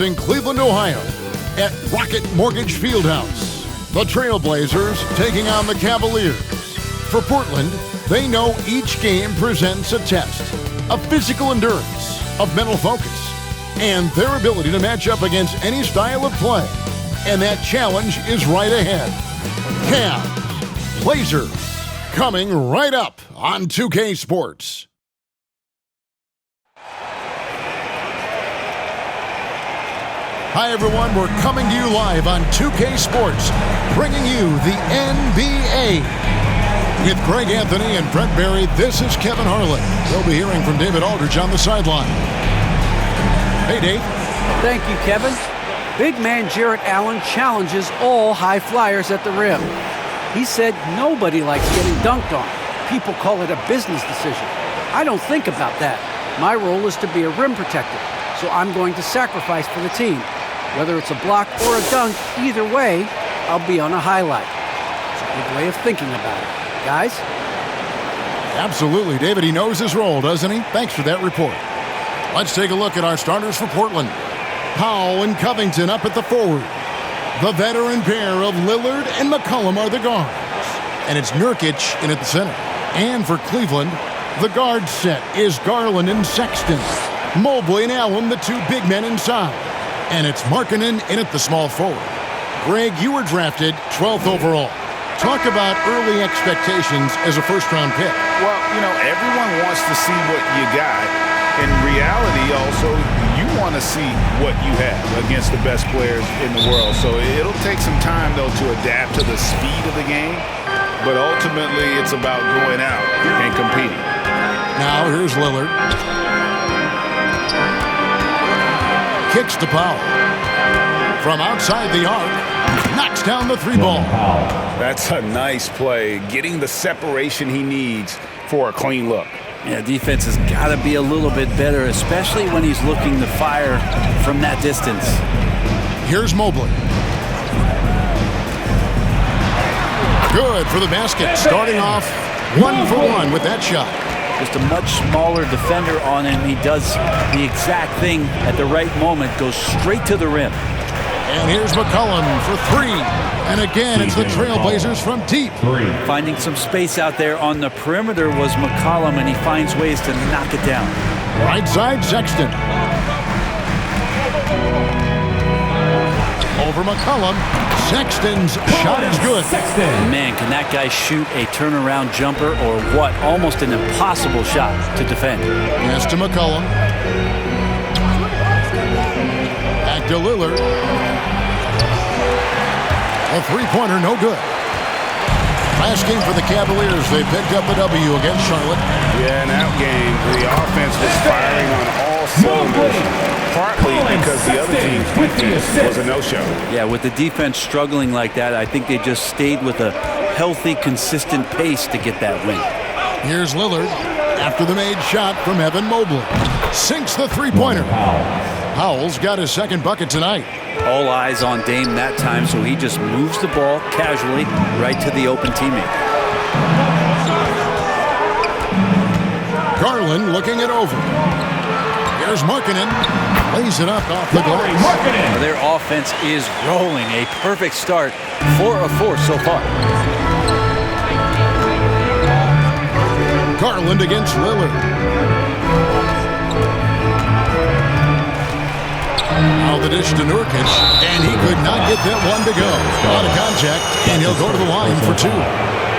In Cleveland, Ohio, at Rocket Mortgage Fieldhouse, the Trailblazers taking on the Cavaliers. For Portland, they know each game presents a test of physical endurance, of mental focus, and their ability to match up against any style of play. And that challenge is right ahead. Cavs, Blazers, coming right up on 2K Sports. Hi, everyone. We're coming to you live on 2K Sports, bringing you the NBA. With Greg Anthony and Brent Barry, this is Kevin Harlan. We'll be hearing from David Aldridge on the sideline. Hey, Dave. Thank you, Kevin. Big man Jarrett Allen challenges all high flyers at the rim. He said nobody likes getting dunked on. People call it a business decision. I don't think about that. My role is to be a rim protector, so I'm going to sacrifice for the team. Whether it's a block or a dunk, either way, I'll be on a highlight. It's a good way of thinking about it. Guys? Absolutely, David. He knows his role, doesn't he? Thanks for that report. Let's take a look at our starters for Portland. Powell and Covington up at the forward. The veteran pair of Lillard and McCollum are the guards. And it's Nurkic in at the center. And for Cleveland, the guard set is Garland and Sexton. Mobley and Allen, the two big men inside. And it's Markkanen in at the small forward. Greg, you were drafted 12th overall. Talk about early expectations as a first-round pick. Well, you know, everyone wants to see what you got. In reality, also, you want to see what you have against the best players in the world. So it'll take some time, though, to adapt to the speed of the game. But ultimately, it's about going out and competing. Now, here's Lillard. Kicks to Powell. From outside the arc, knocks down the three ball. That's a nice play, getting the separation he needs for a clean look. Yeah, defense has got to be a little bit better, especially when he's looking to fire from that distance. Here's Mobley. Good for the basket. Starting off 1 for 1 with that shot. Just a much smaller defender on him. He does the exact thing at the right moment, goes straight to the rim. And here's McCollum for three. And again, it's the Trailblazers from deep. Finding some space out there on the perimeter was McCollum, and he finds ways to knock it down. Right side, Sexton. Over McCollum. Sexton's shot is good. Man, can that guy shoot a turnaround jumper or what? Almost an impossible shot to defend. Pass to McCollum. Back to Lillard. A three-pointer, no good. Last game for the Cavaliers, they picked up a W against Charlotte. Yeah, in that game, the offense was firing on all cylinders, partly because the other team's defense was a no-show. Yeah, with the defense struggling like that, I think they just stayed with a healthy, consistent pace to get that win. Here's Lillard after the made shot from Evan Mobley. Sinks the three-pointer. Powell's got his second bucket tonight. All eyes on Dame that time, so he just moves the ball casually right to the open teammate. Garland looking it over. Here's Markkanen. Lays it up off the glass. Their offense is rolling. A perfect start. 4 of 4 so far. Garland against Lillard. Now the dish to Nurkic, and he could not get that one to go. Out of contact, and he'll go to the line for two.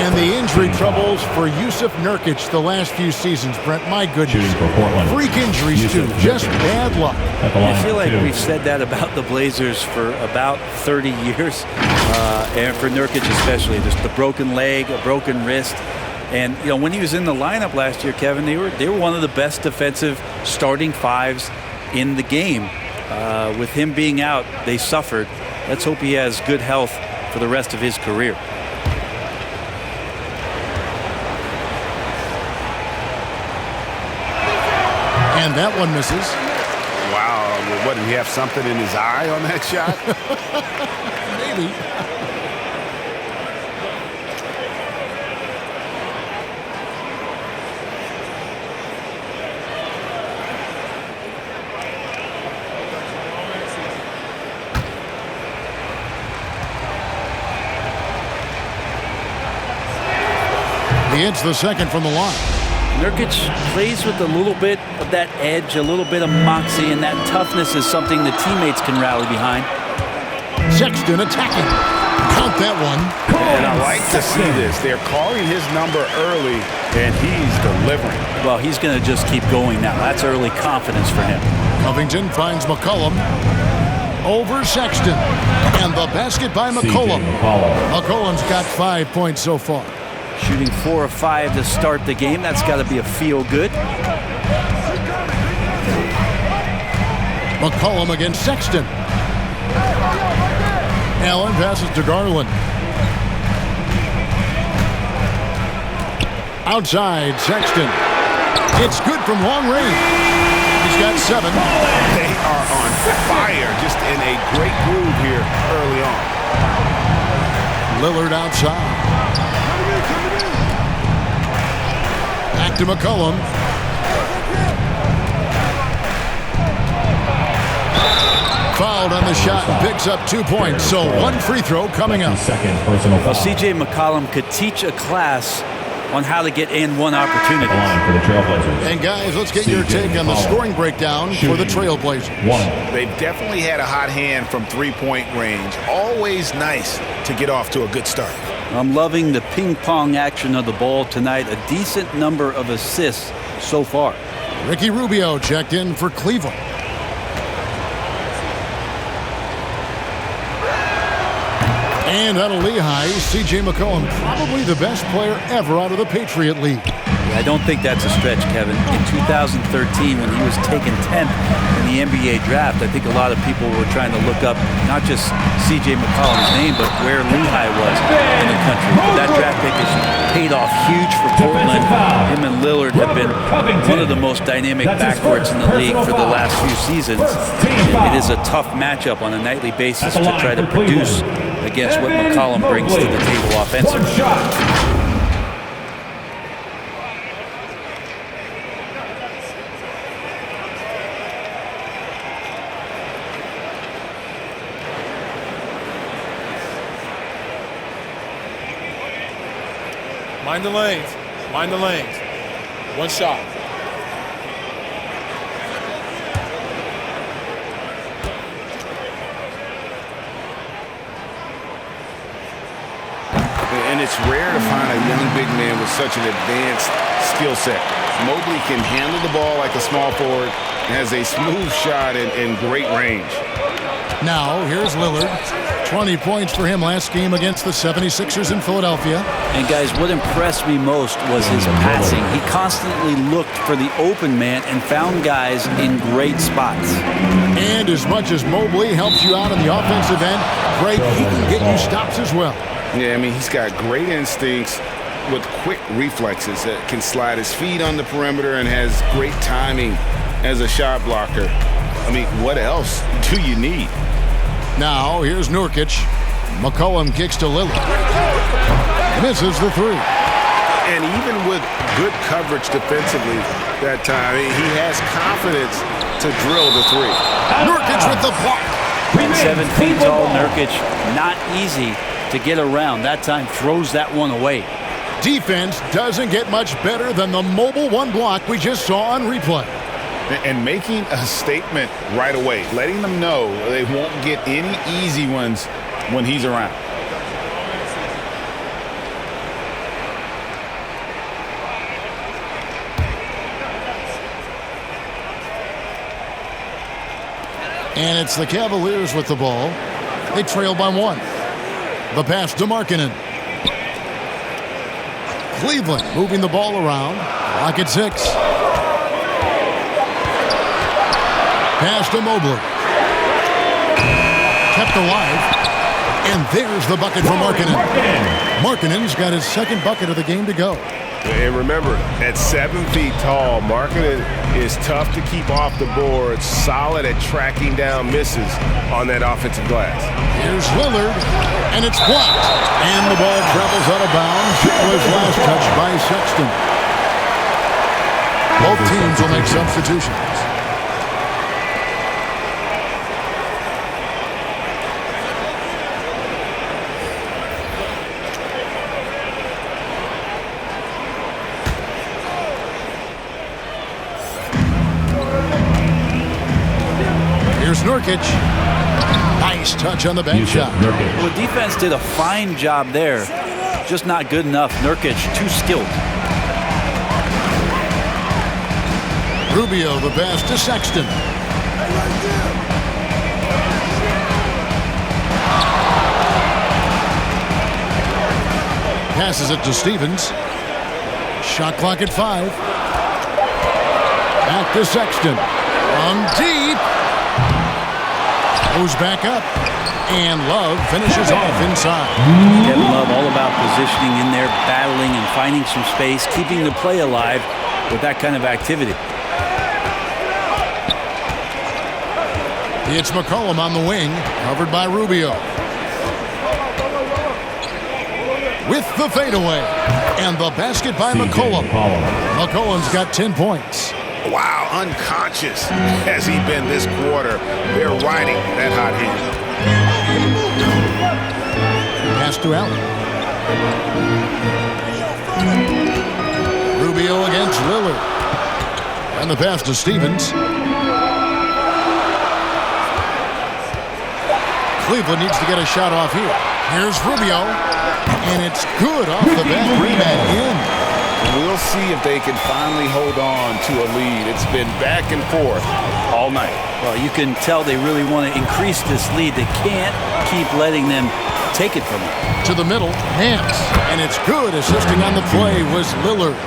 And the injury troubles for Yusuf Nurkic the last few seasons, Brent. My goodness. Freak injuries, too. Just bad luck. I feel like we've said that about the Blazers for about 30 years. And for Nurkic especially. Just the broken leg, a broken wrist. And, you know, when he was in the lineup last year, Kevin, they were one of the best defensive starting fives in the game. With him being out, they suffered. Let's hope he has good health for the rest of his career. And that one misses. Wow. What, did he have something in his eye on that shot? Maybe. He hits the second from the line. Nurkic plays with a little bit of that edge, a little bit of moxie, and that toughness is something the teammates can rally behind. Sexton attacking. Count that one. And I like to see this. They're calling his number early, and he's delivering. Well, he's going to just keep going now. That's early confidence for him. Covington finds McCollum over Sexton. And the basket by McCollum. McCollum's got 5 points so far. Shooting 4 of 5 to start the game. That's got to be a feel-good. McCollum against Sexton. Allen passes to Garland. Outside, Sexton. It's good from long range. He's got 7. They are on fire, just in a great groove here early on. Lillard outside. Back to McCollum. Fouled on the shot and picks up 2 points. So 1 free throw coming up. Well, C.J. McCollum could teach a class on how to get in one opportunity. And guys, let's get your take on the scoring breakdown for the Trailblazers. They've definitely had a hot hand from three-point range. Always nice to get off to a good start. I'm loving the ping-pong action of the ball tonight. A decent number of assists so far. Ricky Rubio checked in for Cleveland. And out of Lehigh, C.J. McCollum, probably the best player ever out of the Patriot League. I don't think that's a stretch, Kevin. In 2013, when he was taken 10th in the NBA draft, I think a lot of people were trying to look up not just C.J. McCollum's name, but where Lehigh was in the country. But that draft pick has paid off huge for Portland. Him and Lillard have been one of the most dynamic backcourts in the league for the last few seasons. It is a tough matchup on a nightly basis to try to produce against what McCollum brings to the table offensively. Mind the lanes. Mind the lanes. One shot. And it's rare to find a young big man with such an advanced skill set. Mobley can handle the ball like a small forward, has a smooth shot and great range. Now, here's Lillard. 20 points for him last game against the 76ers in Philadelphia. And guys, what impressed me most was his passing. He constantly looked for the open man and found guys in great spots. And as much as Mobley helps you out on the offensive end, Greg, he can get you stops as well. Yeah, I mean, he's got great instincts with quick reflexes. Can slide his feet on the perimeter and has great timing as a shot blocker. I mean, what else do you need? Now, here's Nurkic. McCollum kicks to Lillard. Misses the 3. And even with good coverage defensively that time, he has confidence to drill the 3. Nurkic with the block. 7 feet tall Nurkic, not easy to get around. That time throws that one away. Defense doesn't get much better than the mobile one block we just saw on replay. And making a statement right away, letting them know they won't get any easy ones when he's around. And it's the Cavaliers with the ball. They trail by 1. The pass to Markkanen. Cleveland moving the ball around. Clock at 6. Pass to Mobley. Kept alive. And there's the bucket for Markkanen. Markkanen's got his second bucket of the game to go. And remember, at 7 feet tall, Markkanen is tough to keep off the board, solid at tracking down misses on that offensive glass. Here's Lillard, and it's blocked. And the ball travels out of bounds. It was last touched by Sexton. Both teams will make substitutions. Nurkic. Nice touch on the bench shot. Well, defense did a fine job there. Just not good enough. Nurkic, too skilled. Rubio, the pass to Sexton. Passes it to Stevens. Shot clock at 5. Back to Sexton. From deep. Goes back up. And Love finishes off inside. Kevin Love all about positioning in there, battling and finding some space, keeping the play alive with that kind of activity. It's McCollum on the wing, covered by Rubio. With the fadeaway. And the basket by McCollum. McCollum's got 10 points. Wow, unconscious has he been this quarter. They're riding that hot hand. Pass to Allen. Rubio against Lillard. And the pass to Stevens. Cleveland needs to get a shot off here. Here's Rubio. And it's good off the back rim and in. We'll see if they can finally hold on to a lead. It's been back and forth all night. Well, you can tell they really want to increase this lead. They can't keep letting them take it from them. To the middle, Nance. And it's good. Assisting on the play was Lillard.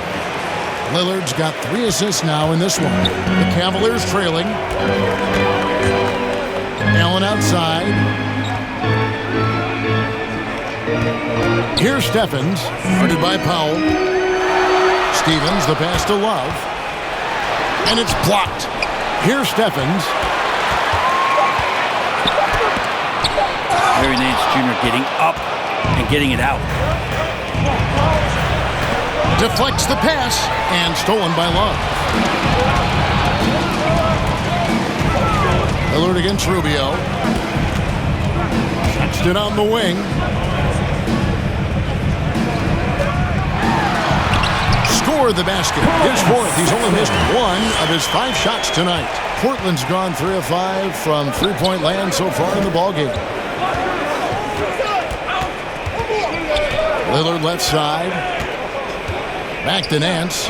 Lillard's got 3 assists now in this one. The Cavaliers trailing. Allen outside. Here's Stephens, guarded by Powell. Stevens, the pass to Love. And it's blocked. Here's Stephens. Larry Nance Jr. getting up and getting it out. Deflects the pass and stolen by Love. Lillard against Rubio. Sexton on the wing. Score the basket. His 4th. He's only missed 1 of his 5 shots tonight. Portland's gone 3 of 5 from three-point land so far in the ballgame. Lillard left side. Back to Nance.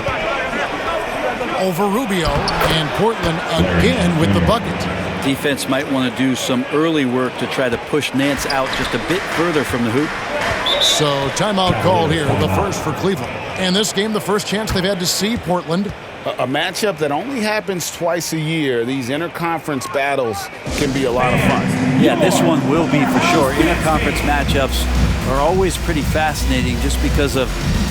Over Rubio. And Portland again with the bucket. Defense might want to do some early work to try to push Nance out just a bit further from the hoop. So timeout called here, the first for Cleveland. And this game, the first chance they've had to see Portland. A matchup that only happens twice a year. These interconference battles can be a lot of fun. Yeah, this one will be for sure. Interconference matchups are always pretty fascinating just because of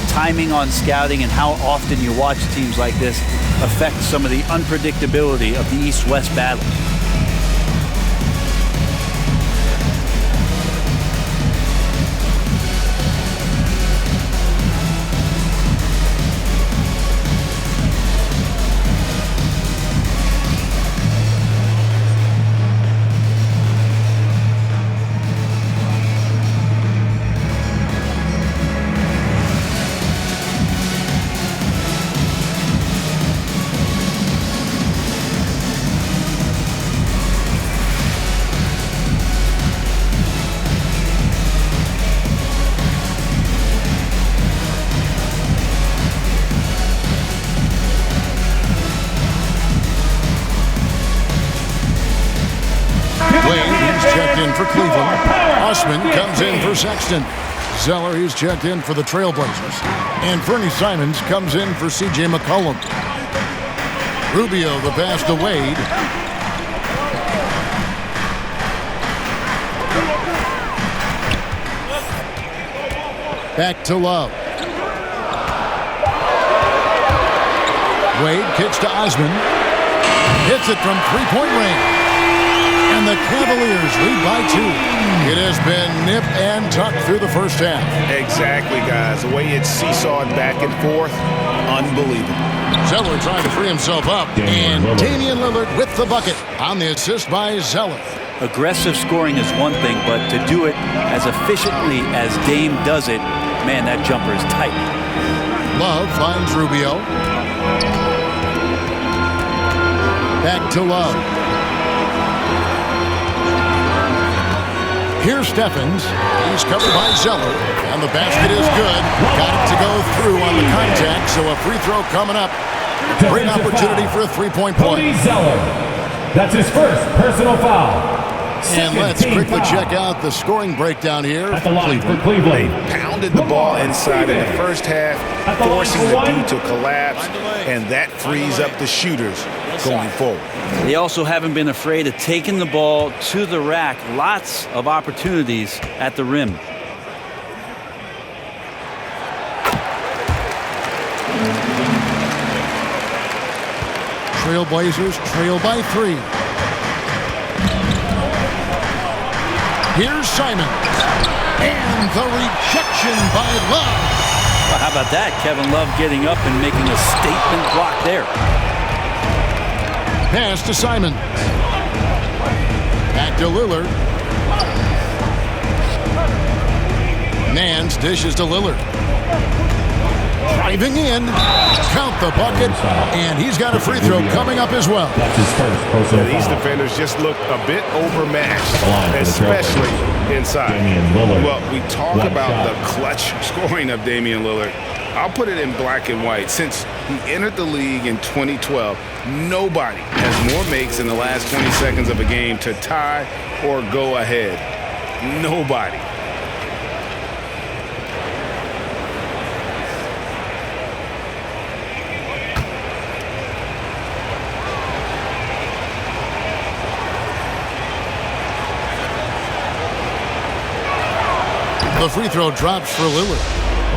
timing on scouting and how often you watch teams like this affect some of the unpredictability of the East-West battle. For Cleveland. Osman comes in for Sexton. Zeller, he's checked in for the Trailblazers. And Fernie Simons comes in for C.J. McCollum. Rubio, the pass to Wade. Back to Love. Wade kicks to Osman. Hits it from three-point range. And the Cavaliers lead by 2. It has been nip and tuck through the first half. Exactly, guys. The way it's seesawed back and forth, unbelievable. Zeller trying to free himself up. And Damian Lillard with the bucket on the assist by Zeller. Aggressive scoring is one thing, but to do it as efficiently as Dame does it, man, that jumper is tight. Love finds Rubio. Back to Love. Here's Steffens. He's covered by Zeller. And the basket is good. Got it to go through on the contact, so a free throw coming up. Great opportunity for a three-point play. Zeller. That's his first personal foul. And let's quickly check out the scoring breakdown here. At the line for Cleveland. Pounded the ball inside in the first half, forcing the D to collapse, and that frees up the shooters going forward. They also haven't been afraid of taking the ball to the rack. Lots of opportunities at the rim. Trailblazers trail by 3. Here's Simon. And the rejection by Love. Well, how about that? Kevin Love getting up and making a statement block there. Pass to Simon. Back to Lillard. Nance dishes to Lillard. Driving in. Count the bucket. And he's got a free throw coming up as well. That's his first personal These foul. defenders just look a bit overmatched, especially inside. Well, we talk about the clutch scoring of Damian Lillard. I'll put it in black and white. Since he entered the league in 2012, nobody has more makes in the last 20 seconds of a game to tie or go ahead. Nobody. The free throw drops for Lillard.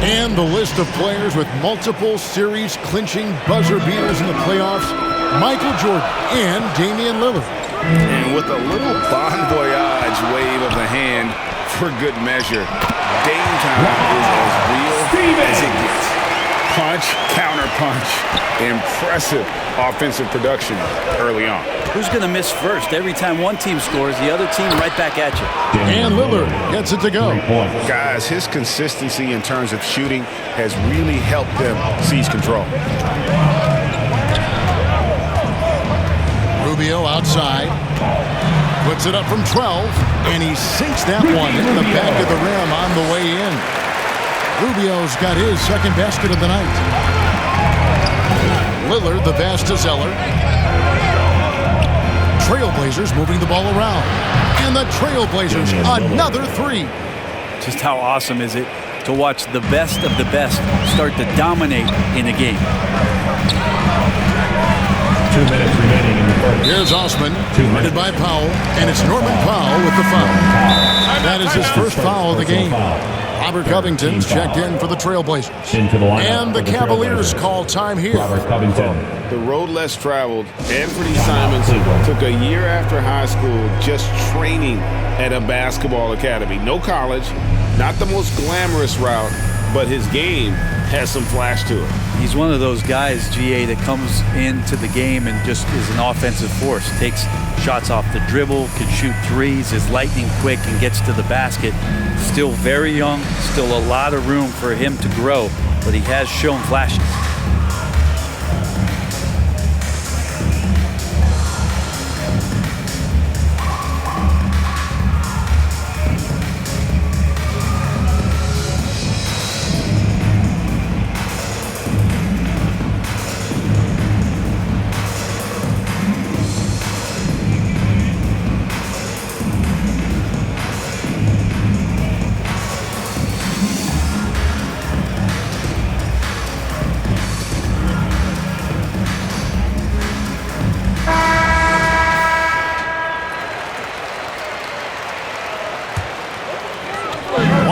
And the list of players with multiple series-clinching buzzer beaters in the playoffs, Michael Jordan and Damian Lillard. And with a little bon voyage wave of the hand for good measure, Dame time is as real as it gets. Punch, counter punch, impressive offensive production early on. Who's going to miss first? Every time one team scores, the other team right back at you. And Lillard gets it to go. Guys, his consistency in terms of shooting has really helped them seize control. Rubio outside. Puts it up from 12. And he sinks that one in the back of the rim on the way in. Rubio's got his second basket of the night. Lillard, the pass to Zeller. Trailblazers moving the ball around. And the Trailblazers, another three. Just how awesome is it to watch the best of the best start to dominate in a game. 2 minutes remaining in the first. Here's Osman, guarded by Powell, and it's Norman Powell with the foul. That is his first foul of the game. Robert Covington's checked in for the Trailblazers. Into the lineup And the Cavaliers call time here. Robert Covington. The road less traveled. Anthony Simons took a year after high school just training at a basketball academy. No college, not the most glamorous route, but his game has some flash to it. He's one of those guys, GA, that comes into the game and just is an offensive force. Takes shots off the dribble, can shoot threes, is lightning quick, and gets to the basket. Still very young, still a lot of room for him to grow, but he has shown flashes.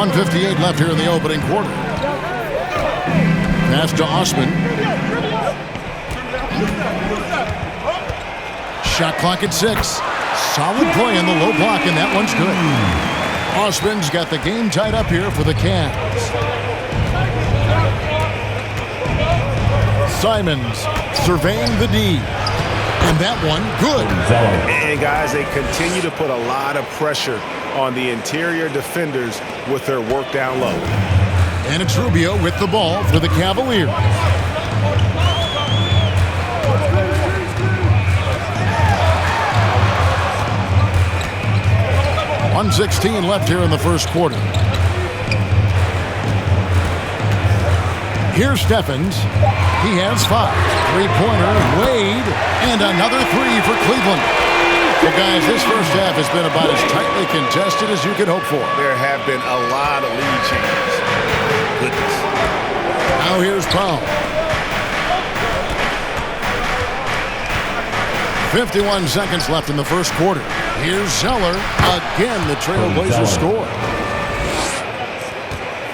.158 left here in the opening quarter. Pass to Osman. Shot clock at 6. Solid play in the low block, and that one's good. Osman's got the game tied up here for the Cavs. Simons surveying the D. And that one, good. And guys, they continue to put a lot of pressure on the interior defenders with their work down low. And it's Rubio with the ball for the Cavaliers. 1:16 left here in the first quarter. Here's Steffens. He has 5. Three-pointer, Wade, and another 3 for Cleveland. Well, guys, this first half has been about as tightly contested as you could hope for. There have been a lot of lead changes. Goodness. Now here's Powell. 51 seconds left in the first quarter. Here's Zeller. Again, the Trailblazers score.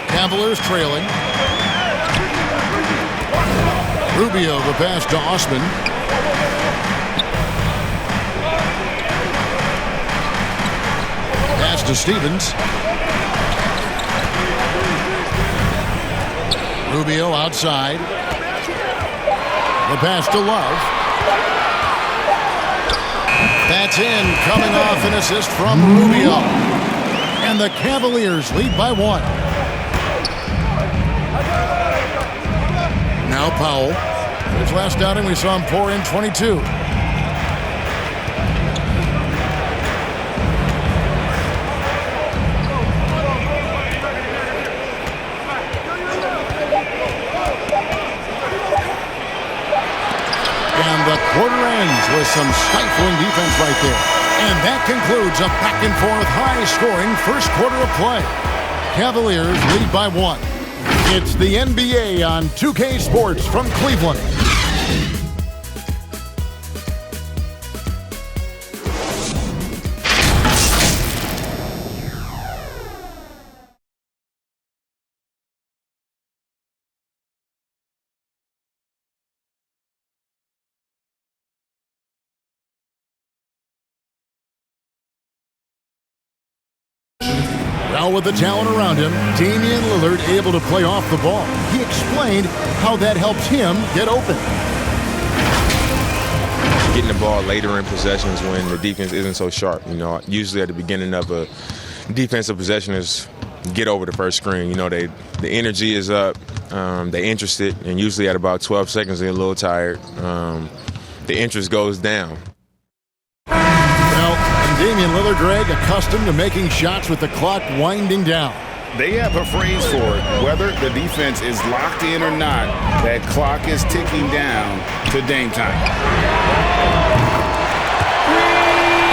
Cavaliers trailing. Rubio the pass to Osman. Pass to Stevens. Rubio outside. The pass to Love. That's in. Coming off an assist from Rubio. And the Cavaliers lead by 1. Now Powell. His last outing, we saw him pour in 22. And the quarter ends with some stifling defense right there. And that concludes a back-and-forth, high-scoring first quarter of play. Cavaliers lead by 1. It's the NBA on 2K Sports from Cleveland. Well, with the talent around him, Damian Lillard able to play off the ball. He explained how that helped him get open. Getting the ball later in possessions when the defense isn't so sharp. You know, usually at the beginning of a defensive possession is get over the first screen. You know, the energy is up, they're interested, and usually at about 12 seconds they're a little tired. The interest goes down. Damian Lillard, Greg, accustomed to making shots with the clock winding down. They have a phrase for it. Whether the defense is locked in or not, that clock is ticking down to Dame time.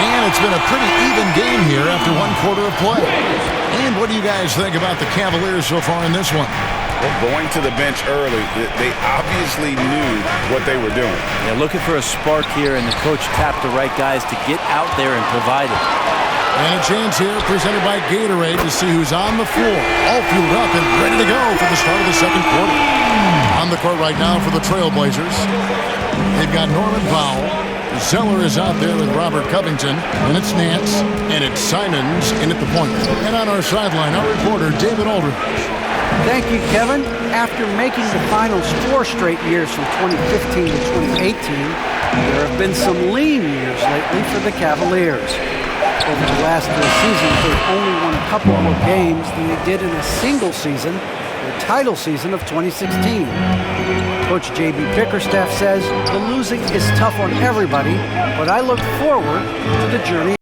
And it's been a pretty even game here after 1 quarter of play. And what do you guys think about the Cavaliers so far in this one? Well, going to the bench early, they obviously knew what they were doing. Yeah, looking for a spark here, and the coach tapped the right guys to get out there and provide it. And a chance here presented by Gatorade to see who's on the floor, all fueled up and ready to go for the start of the second quarter. On the court right now for the Trailblazers, they've got Norman Powell. Zeller is out there with Robert Covington, and it's Nance, and it's Simons in at the point. And on our sideline, our reporter, David Aldridge. Thank you, Kevin. After making the finals 4 straight years from 2015 to 2018, there have been some lean years lately for the Cavaliers. Over the last 3 seasons, they've only won a couple more games than they did in a single season, their title season of 2016. Coach J.B. Bickerstaff says the losing is tough on everybody, but I look forward to the journey.